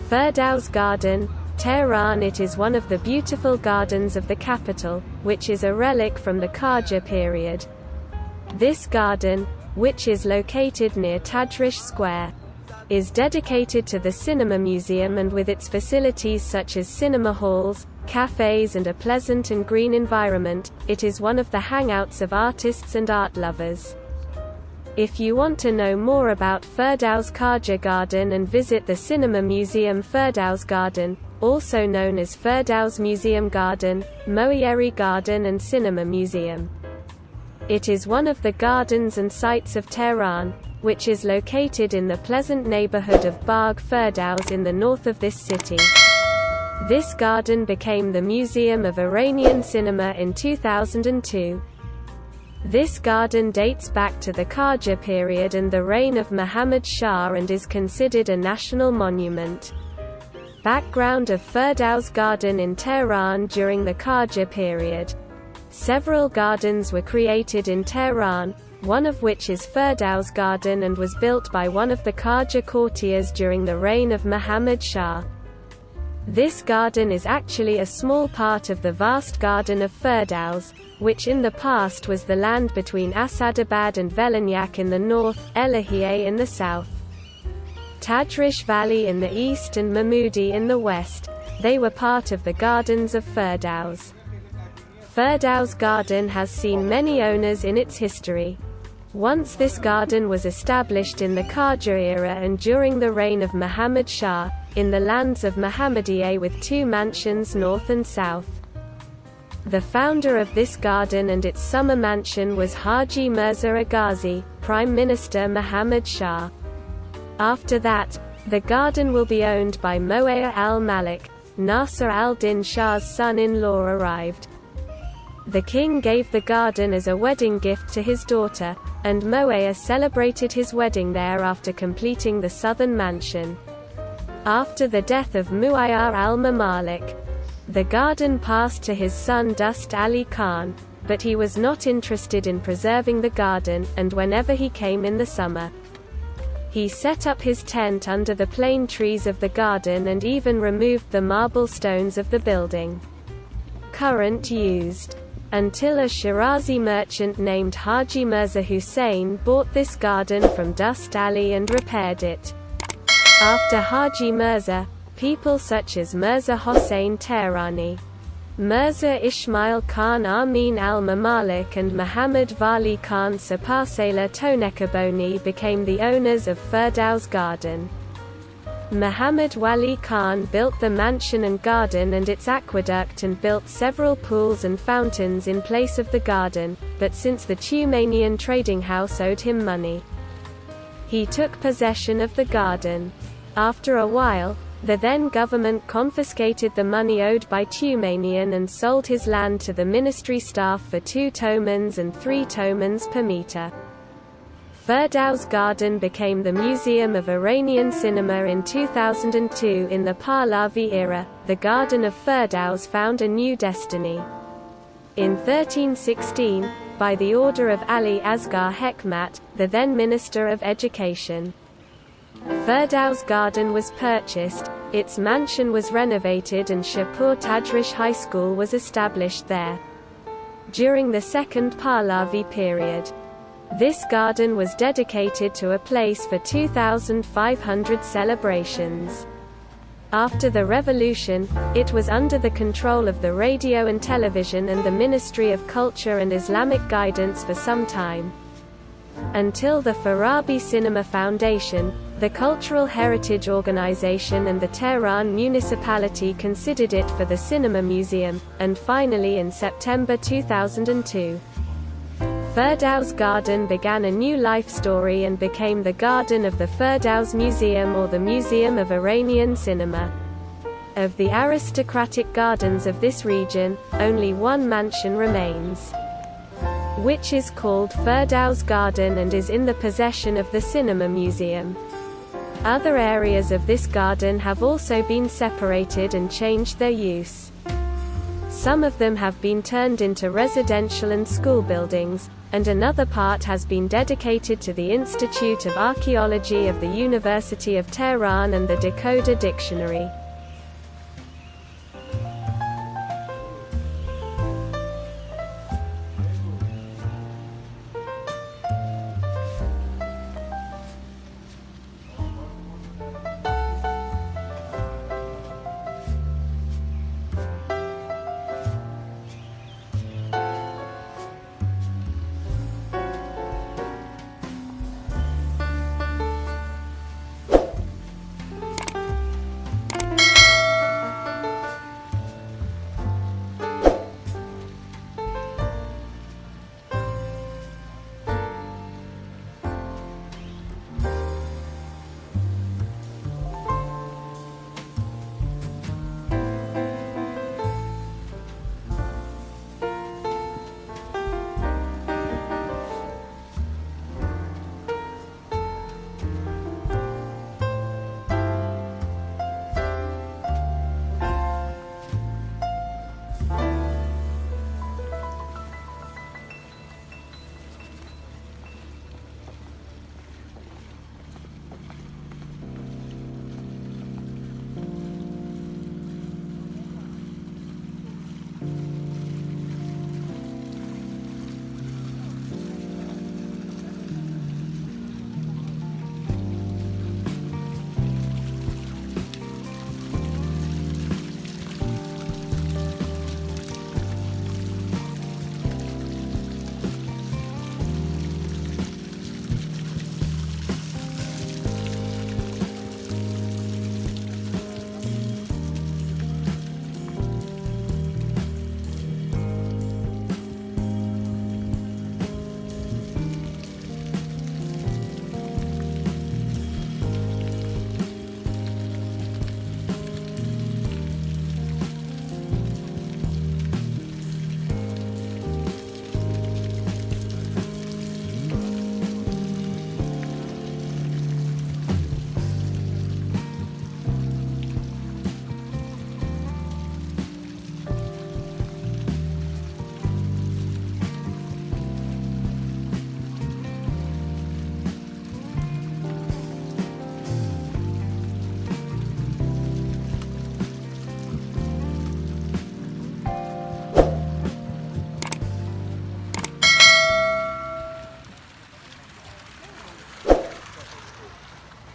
Ferdows Garden, Tehran. It is one of the beautiful gardens of the capital, which is a relic from the Qajar period. This garden, which is located near Tajrish Square, is dedicated to the cinema museum, and with its facilities such as cinema halls, cafes and a pleasant and green environment, it is one of the hangouts of artists and art lovers. If you want to know more about Ferdows Qajar Garden and visit the cinema museum Ferdows Garden, also known as Ferdows Museum Garden, Moayeri Garden and Cinema Museum. It is one of the gardens and sites of Tehran, which is located in the pleasant neighborhood of Bagh Ferdows in the north of this city. This garden became the Museum of Iranian Cinema in 2002. This garden dates back to the Qajar period and the reign of Muhammad Shah and is considered a national monument. Background of Ferdows Garden in Tehran during the Qajar period. Several gardens were created in Tehran, one of which is Ferdows Garden and was built by one of the Qajar courtiers during the reign of Muhammad Shah. This garden is actually a small part of the vast garden of Ferdows, which in the past was the land between Asadabad and Velenyak in the north, Elahiye in the south, Tajrish Valley in the east and Mahmudi in the west. They were part of the gardens of Ferdows. Ferdows Garden has seen many owners in its history. Once this garden was established in the Qajar era and during the reign of Muhammad Shah, in the lands of Muhammadiyah with two mansions north and south. The founder of this garden and its summer mansion was Haji Mirza Aghazi, Prime Minister Muhammad Shah. After that, the garden will be owned by Moaya al-Malik. Nasser al-Din Shah's son-in-law arrived. The king gave the garden as a wedding gift to his daughter, and Moaya celebrated his wedding there after completing the southern mansion. After the death of Muayyar al-Mamalik, the garden passed to his son Dust Ali Khan, but he was not interested in preserving the garden, and whenever he came in the summer, he set up his tent under the plane trees of the garden and even removed the marble stones of the building. Current used. Until a Shirazi merchant named Haji Mirza Hussain bought this garden from Dust Ali and repaired it. After Haji Mirza, people such as Mirza Hossein Tehrani, Mirza Ismail Khan Amin al-Mamalik and Muhammad Vali Khan Sapasela Tonekaboni became the owners of Ferdows Garden. Muhammad Wali Khan built the mansion and garden and its aqueduct and built several pools and fountains in place of the garden, but since the Tumanian trading house owed him money, he took possession of the garden. After a while, the then government confiscated the money owed by Tumanian and sold his land to the ministry staff for 2 tomans and 3 tomans per meter. Ferdows Garden became the Museum of Iranian Cinema in 2002. In the Pahlavi era, the Garden of Ferdows found a new destiny. In 1316, by the order of Ali Asghar Hekmat, the then Minister of Education, Ferdows Garden was purchased, its mansion was renovated and Shapur Tajrish High School was established there. During the Second Pahlavi period, this garden was dedicated to a place for 2,500 celebrations. After the revolution, it was under the control of the radio and television and the Ministry of Culture and Islamic Guidance for some time. Until the Farabi Cinema Foundation, the Cultural Heritage Organization and the Tehran municipality considered it for the Cinema Museum, and finally in September 2002. Ferdows Garden began a new life story and became the Garden of the Ferdows Museum or the Museum of Iranian Cinema. Of the aristocratic gardens of this region, only one mansion remains, which is called Ferdows Garden and is in the possession of the Cinema Museum. Other areas of this garden have also been separated and changed their use. Some of them have been turned into residential and school buildings, and another part has been dedicated to the Institute of Archaeology of the University of Tehran and the Decoder Dictionary.